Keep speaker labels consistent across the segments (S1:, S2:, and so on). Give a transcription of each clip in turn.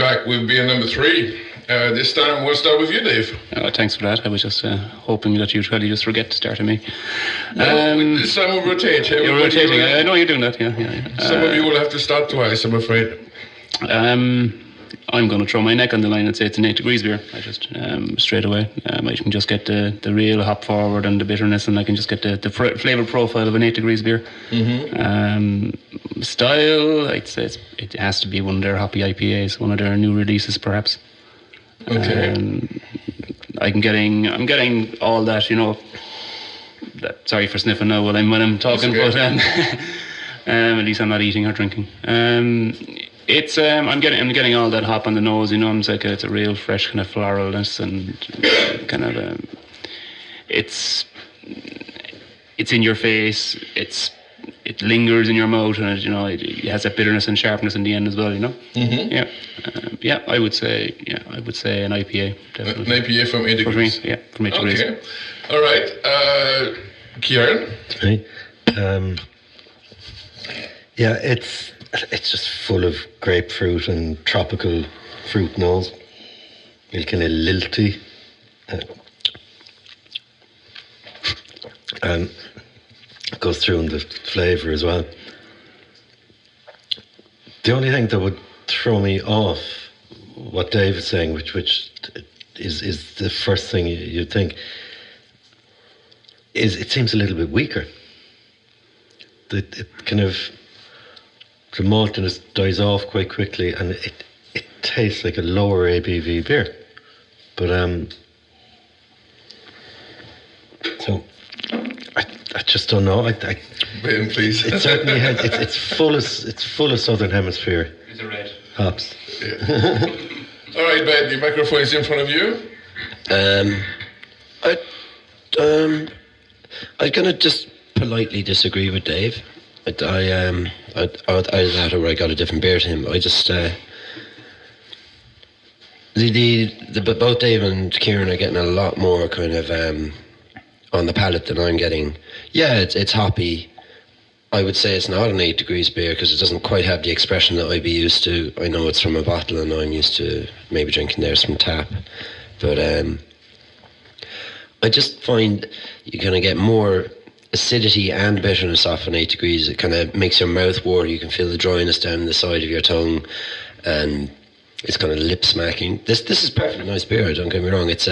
S1: back with beer number 3. This time we'll start with you, Dave.
S2: Thanks for that. I was just hoping that you'd really just forget to start at me.
S1: This time we'll rotate.
S2: You're rotating. I know you're doing that, yeah.
S1: Some of you will have to start twice, I'm afraid.
S2: I'm going to throw my neck on the line and say it's an 8 degrees beer. I just, straight away, I can just get the real hop forward and the bitterness, and I can just get the flavour profile of an 8 degrees beer. Style, I'd say it has to be one of their hoppy IPAs, one of their new releases, perhaps.
S1: Okay.
S2: I'm getting all that, sorry for sniffing now when I'm talking, but at least I'm not eating or drinking. It's I'm getting all that hop on the nose, it's a real fresh kind of floralness and kind of it's in your face, it lingers in your mouth, and it has that bitterness and sharpness in the end as well, I would say an IPA, definitely.
S1: An IPA from 8 degrees.
S2: For me, from 8 degrees.
S1: Okay, all right, Kieran.
S3: Hey. It's just full of grapefruit and tropical fruit nose. It's kind of lilty. And it goes through in the flavour as well. The only thing that would throw me off what Dave is saying, which is the first thing you'd think, is it seems a little bit weaker. It kind of... The maltiness dies off quite quickly, and it tastes like a lower ABV beer. But so I just don't know.
S1: Ben, please.
S3: It certainly has. It's full of Southern Hemisphere.
S2: It's a red
S3: hops.
S1: Yeah. All right, Ben. The microphone is in front of you.
S4: I'm gonna just politely disagree with Dave. I where I got a different beer to him. I just both Dave and Kieran are getting a lot more kind of on the palate than I'm getting. Yeah, it's hoppy. I would say it's not an 8 degrees beer because it doesn't quite have the expression that I'd be used to. I know it's from a bottle and I'm used to maybe drinking theirs from tap, but I just find you're gonna get more acidity and bitterness off an 8 degrees. It kind of makes your mouth water. You can feel the dryness down the side of your tongue, and it's kind of lip smacking. This is perfectly nice beer. Don't get me wrong. It's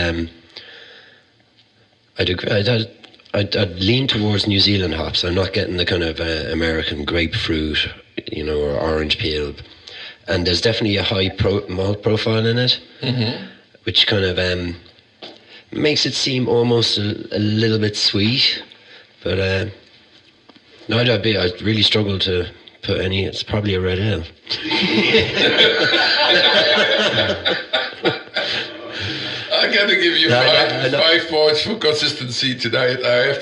S4: I'd lean towards New Zealand hops. I'm not getting the kind of American grapefruit, or orange peel. And there's definitely a high malt profile in it, which kind of makes it seem almost a little bit sweet. But no, I'd really struggle to put any. It's probably a red ale.
S1: I got to give you five points for consistency tonight. I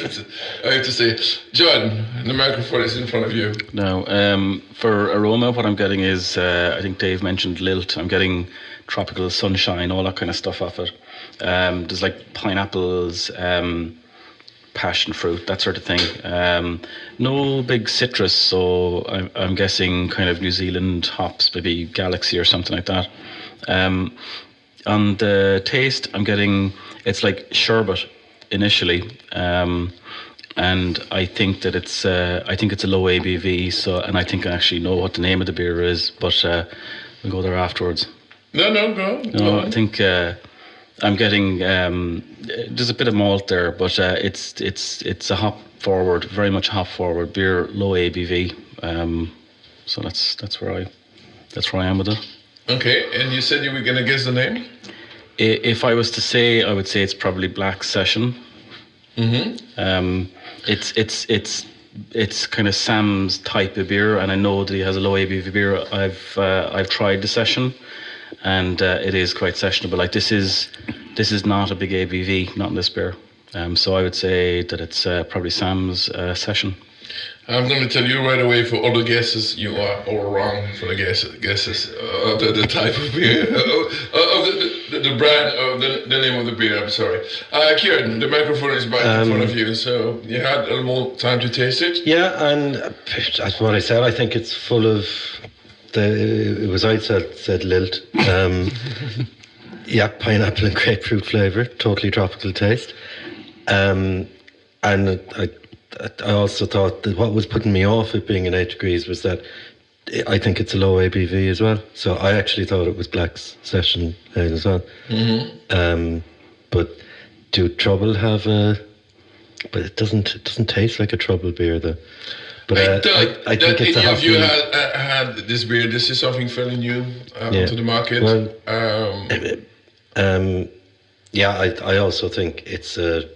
S1: have to say, John, the microphone is in front of you.
S5: Now, for aroma, what I'm getting is I think Dave mentioned lilt. I'm getting tropical sunshine, all that kind of stuff off it. There's like pineapples. Passion fruit, that sort of thing. No big citrus, so I'm guessing kind of New Zealand hops, maybe Galaxy or something like that. On the taste, I'm getting, it's like sherbet initially, and I think that it's a low ABV. So, and I think I actually know what the name of the beer is, but we'll go there afterwards.
S1: No, go.
S5: I think. I'm getting there's a bit of malt there, but it's a hop forward, very much hop forward beer, low ABV. So that's where I am with it. Okay,
S1: and you said you were gonna guess the name.
S5: If I was to say, I would say it's probably Black Session. It's kind of Sam's type of beer, and I know that he has a low ABV beer. I've tried the Session. And it is quite sessionable. Like this is not a big ABV, not in this beer. So I would say that it's probably Sam's Session.
S1: I'm going to tell you right away, for all the guesses, you are all wrong for the guesses of the type of beer, of the brand, of the name of the beer. I'm sorry. Kieran, the microphone is back in front of you, so you had a little more time to taste it.
S3: Yeah, and that's what I said. I think it's full of it was I said lilt. Yeah, pineapple and grapefruit flavour, totally tropical taste. And I also thought that what was putting me off it being in 8 degrees was that I think it's a low ABV as well. So I actually thought it was Black's Session Ale as well. But do Trouble have a? But it doesn't taste like a Trouble beer though. But I think it's
S1: any of you had this beer? This is something fairly new onto the market.
S3: Well, yeah, I also think it's a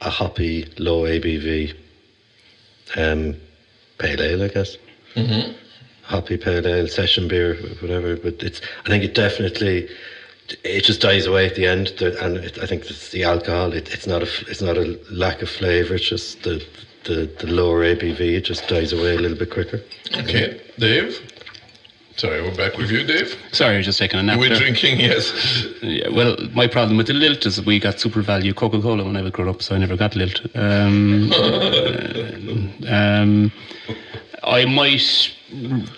S3: hoppy, low ABV pale ale, I guess. Hoppy pale ale, session beer, whatever. But I think it definitely, it just dies away at the end. And I think it's the alcohol. It's not a lack of flavour. It's just the lower ABV. It just dies away a little bit quicker.
S1: Okay, Dave. Sorry, we're back with you, Dave.
S2: Sorry, I was just taking a nap.
S1: We're
S2: there.
S1: drinking, yes.
S2: Yeah, well, my problem with the lilt is we got super value Coca-Cola when I was growing up, so I never got lilt. I might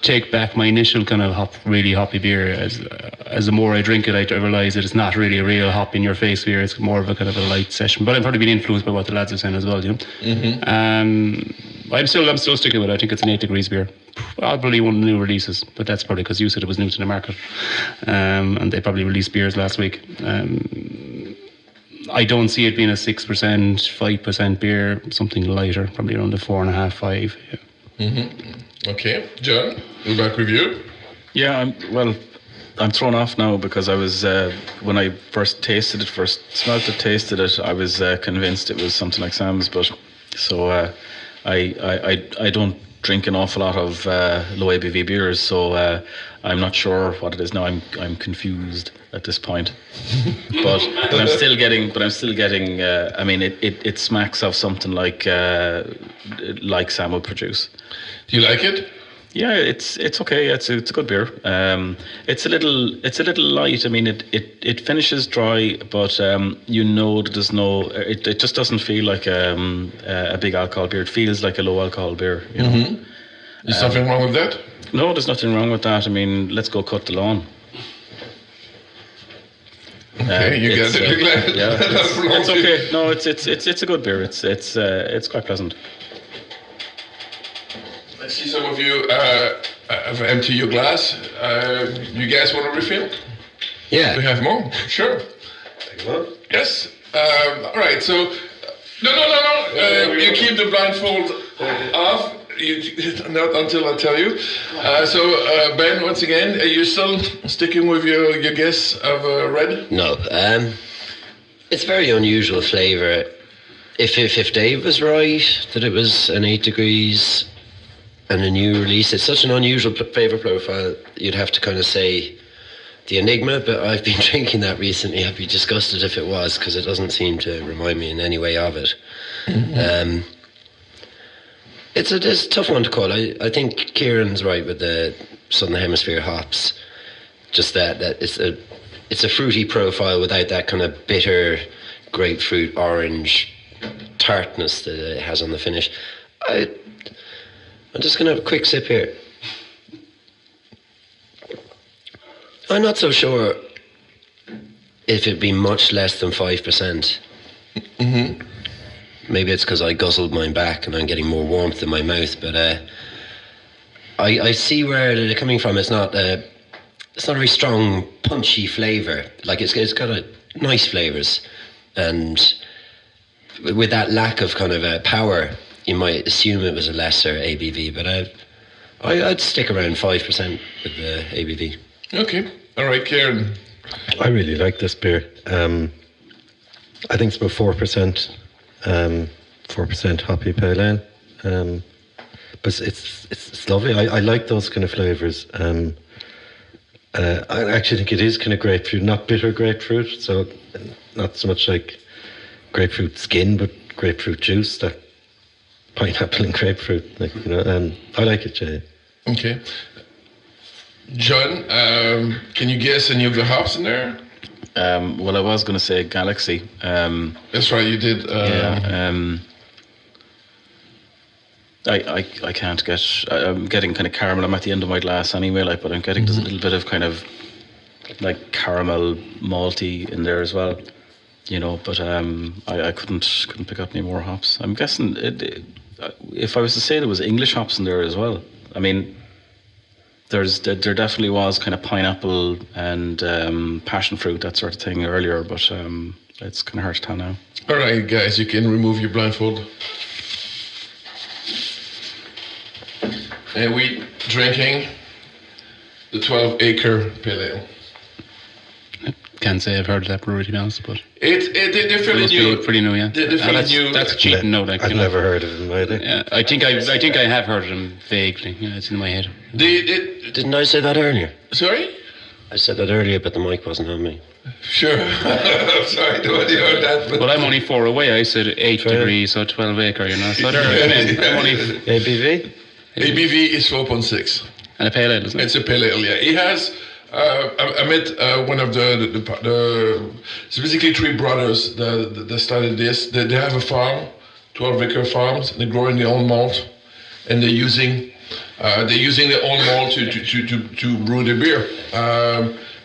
S2: take back my initial kind of really hoppy beer. As the more I drink it, I realise that it's not really a real hop in your face beer. It's more of a kind of a light session. But I've probably been influenced by what the lads are saying as well. You know. I'm still sticking with it. I think it's an 8 degrees beer. Probably one of the new releases, but that's probably because you said it was new to the market, and they probably released beers last week. I don't see it being a 6%, 5% beer, something lighter, probably around the 4.5, 5. Yeah.
S1: Okay, John, we're back with you.
S5: Yeah, I'm thrown off now because I was when I first smelt it, tasted it, I was convinced it was something like Sam's, but so I don't drink an awful lot of low ABV beers, so I'm not sure what it is now. I'm confused at this point, but I'm still getting. I mean, it smacks of something like Sam would produce.
S1: Do you like it?
S5: Yeah, it's okay. It's a good beer. It's a little light. I mean, it finishes dry, but you know that there's no. It just doesn't feel like a big alcohol beer. It feels like a low alcohol beer. You know.
S1: Is something wrong with that?
S5: No, there's nothing wrong with that. I mean, let's go cut the lawn.
S1: Okay, you get it.
S5: Yeah, it's okay. No, it's a good beer. It's quite pleasant.
S1: I see some of you have emptied your glass. You guys want to refill?
S4: Yeah.
S1: We have more. Sure. Yes. All right. So, no. You keep the blindfold off. Not until I tell you. So, Ben, once again, are you still sticking with your guess of red?
S4: No. It's very unusual flavour. If Dave was right that it was an 8 degrees and a new release, it's such an unusual flavour profile. You'd have to kind of say the Enigma, but I've been drinking that recently. I'd be disgusted if it was, because it doesn't seem to remind me in any way of it. It's a tough one to call. I think Kieran's right with the Southern Hemisphere hops. Just that it's a fruity profile without that kind of bitter grapefruit orange tartness that it has on the finish. I'm just going to have a quick sip here. I'm not so sure if it'd be much less than 5%. Maybe it's because I guzzled mine back and I'm getting more warmth in my mouth, but I see where they're coming from. It's not a very strong, punchy flavour. Like it's got a nice flavours, and with that lack of kind of power, you might assume it was a lesser ABV. But I'd stick around 5% with the ABV.
S1: Okay, all right, Kieran.
S3: I really like this beer. I think it's about 4%. 4% hoppy pale ale, but it's lovely. I like those kind of flavours. I actually think it is kind of grapefruit, not bitter grapefruit, so not so much like grapefruit skin, but grapefruit juice, that pineapple and grapefruit. Like, you know, I like it, Jay.
S1: Okay, John, can you guess any of the hops in there?
S5: Well, I was going to say Galaxy.
S1: That's right, you did.
S5: I can't get. I'm getting kind of caramel. I'm at the end of my glass anyway, like, but I'm getting there's a little bit of kind of like caramel malty in there as well, you know. But I couldn't pick up any more hops. I'm guessing if I was to say there was English hops in there as well, I mean, there definitely was kind of pineapple and passion fruit, that sort of thing earlier, but it's kind of hard to tell now.
S1: All right, guys, you can remove your blindfold. And we drinking the 12-acre pale ale.
S2: Can't say I've heard of that brewery, to be honest, but
S1: They're fairly
S2: must
S1: new.
S2: be pretty new, yeah.
S1: They're fairly new.
S2: That's cheating, no, like,
S3: I've
S2: you know.
S3: never heard of them either.
S2: Yeah, I think I have heard of them vaguely. Yeah, it's in my head.
S4: Didn't I say that earlier?
S1: Sorry?
S4: I said that earlier, but the mic wasn't on me.
S1: Sure. Sorry, nobody heard that. But
S2: Well, I'm only 4 away. I said 8 degrees, so 12 acre, you know. So I'm only
S3: ABV?
S1: ABV is 4.6.
S2: and a pale ale, isn't it?
S1: It's a pale ale, yeah. He has. I met one of the it's basically three brothers that started this. They have a farm, 12-acre farms. They're growing their own malt, and they're using their own malt to brew the beer.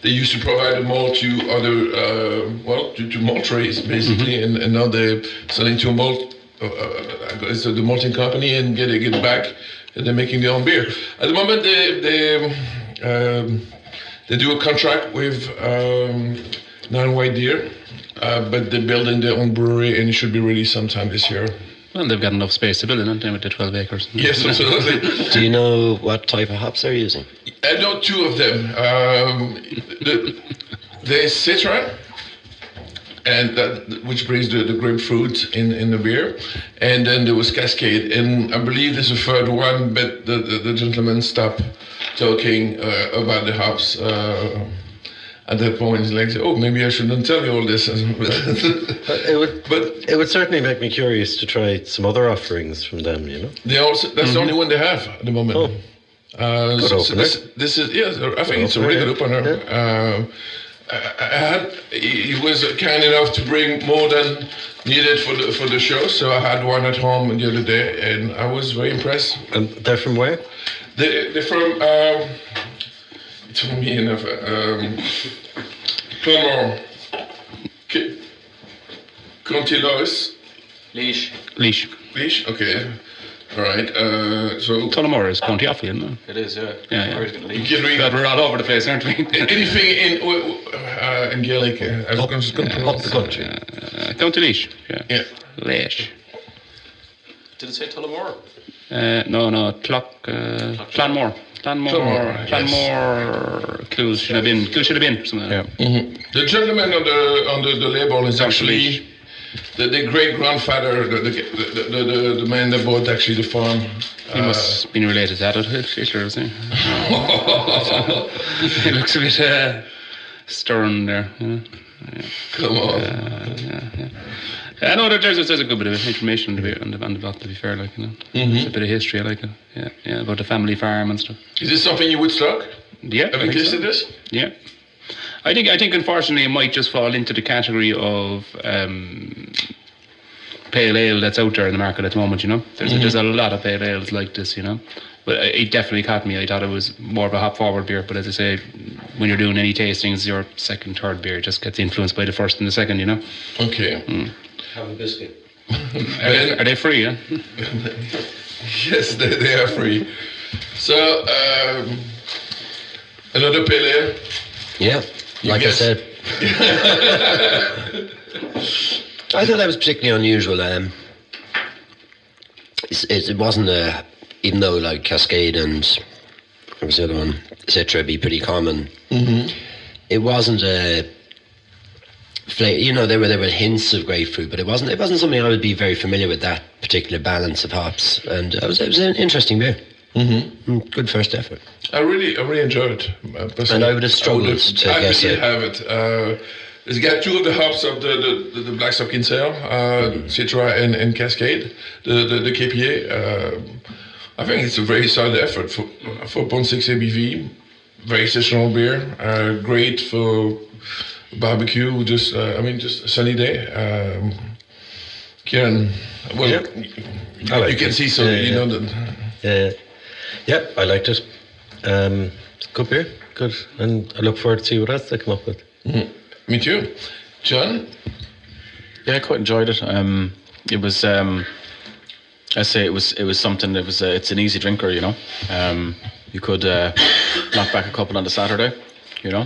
S1: They used to provide the malt to other to malt trays basically, and now they're selling to a malt. It's the malting company and get it back, and they're making their own beer. At the moment, they do a contract with Non-White Deer, but they're building their own brewery, and it should be ready sometime this year.
S2: Well, they've got enough space to build it, don't they, with the 12 acres?
S1: Yes, absolutely.
S4: Do you know what type of hops they're using?
S1: I know two of them. There's Citra, and which brings the grapefruit in the beer, and then there was Cascade, and I believe there's a third one, but the gentleman stopped talking about the hops at that point. He's like, oh, maybe I shouldn't tell you all this.
S3: It would certainly make me curious to try some other offerings from them, you know.
S1: They also that's the only one they have at the moment.
S3: Oh.
S1: This is yes, I think it's a really good opener.
S3: Yeah.
S1: He was kind enough to bring more than needed for the show, so I had one at home the other day, and I was very impressed.
S3: And they're from where?
S1: They're from. He told me enough. Clonmore, County Lois.
S2: Leash.
S1: Okay. All right. So.
S2: Tullamore is County Offaly, isn't it?
S5: It is, yeah.
S2: Yeah.
S1: You can read
S2: God, we're all over the place, aren't we?
S1: anything in Gaelic. I was just going to
S3: Up the country.
S2: County Leash. Yeah.
S1: Yeah.
S2: Leash.
S5: Did it say Tullamore?
S2: No, Clanmore. Clanmore. Clues should have been. Something like that.
S1: The gentleman on the label is actually the great grandfather, the man that bought actually the farm.
S2: He must have been related to Adolf Hitler, isn't he? He looks a bit stern there. You know? Yeah.
S1: Come on.
S2: Yeah. I know there's a good bit of information on the bottle, to be fair, like, you know. There's a bit of history, I like it. Yeah, about the family farm and stuff.
S1: Is this something you would stock?
S2: Yeah.
S1: Have you tasted this?
S2: Yeah. I think unfortunately it might just fall into the category of pale ale that's out there in the market at the moment, you know. There's a lot of pale ales like this, you know. But it definitely caught me. I thought it was more of a hop forward beer, but as I say, when you're doing any tastings, your second, third beer just gets influenced by the first and the second, you know.
S1: Okay.
S4: Have a biscuit.
S2: Are they free, yeah?
S1: Yes, they are free. So, another pale ale.
S4: Yeah, like
S1: guess.
S4: I said. I thought that was particularly unusual. It wasn't even though like Cascade and what was the other one, Citra, be pretty common. It wasn't a flavor. You know, there were hints of grapefruit, but it wasn't something I would be very familiar with, that particular balance of hops. And it was an interesting beer. Good first effort.
S1: I really enjoyed it.
S4: And I would have struggled to guess it.
S1: Have it. It's got two of the hops of the Black Stock Ale, Citra and Cascade, the KPA. I think it's a very solid effort for 4.6 ABV. Very seasonal beer. Great for barbecue. Just a sunny day. Kieran, well,
S3: Yeah. I like
S1: you can
S3: it.
S1: see, so
S3: Yeah,
S1: you
S3: yeah.
S1: know that.
S3: Yeah, I liked it. Good beer, good, and I look forward to see what else they come up with.
S1: Me too. John?
S5: Yeah, I quite enjoyed it. It was, I say it was something that was, it's an easy drinker, you know. You could knock back a couple on the Saturday, you know,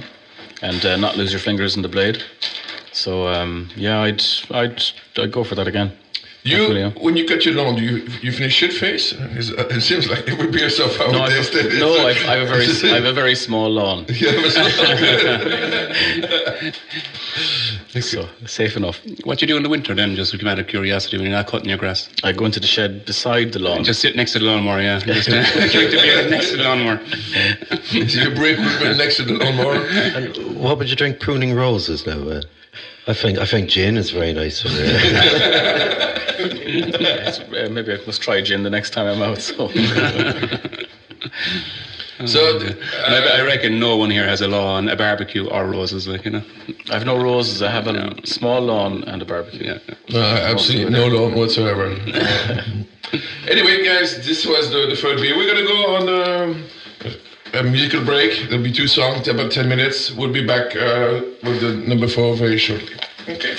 S5: and not lose your fingers in the blade. So yeah, I'd go for that again. Definitely, yeah.
S1: When you cut your lawn, do you finish shit face? It seems like every beer so far.
S5: No, I have a very small lawn. So safe enough.
S2: What you do in the winter then, just out of curiosity, when you're not cutting your grass?
S5: I go into the shed beside the lawn.
S2: Just sit next to the lawnmower, yeah. Just drink the beer next to the lawnmower.
S1: So you break next to the lawnmower.
S3: And what would you drink? Pruning roses now. I think gin is very nice.
S5: Maybe I must try gin the next time I'm out. So.
S1: So
S2: maybe I reckon no one here has a lawn, a barbecue, or roses, like, you know.
S5: I have no roses. I have a small lawn and a barbecue.
S2: Yeah.
S1: No, absolutely no lawn whatsoever. Anyway, guys, this was the third beer. We're gonna go on a musical break. There'll be 2 songs, about 10 minutes. We'll be back with the number 4 very shortly. Okay.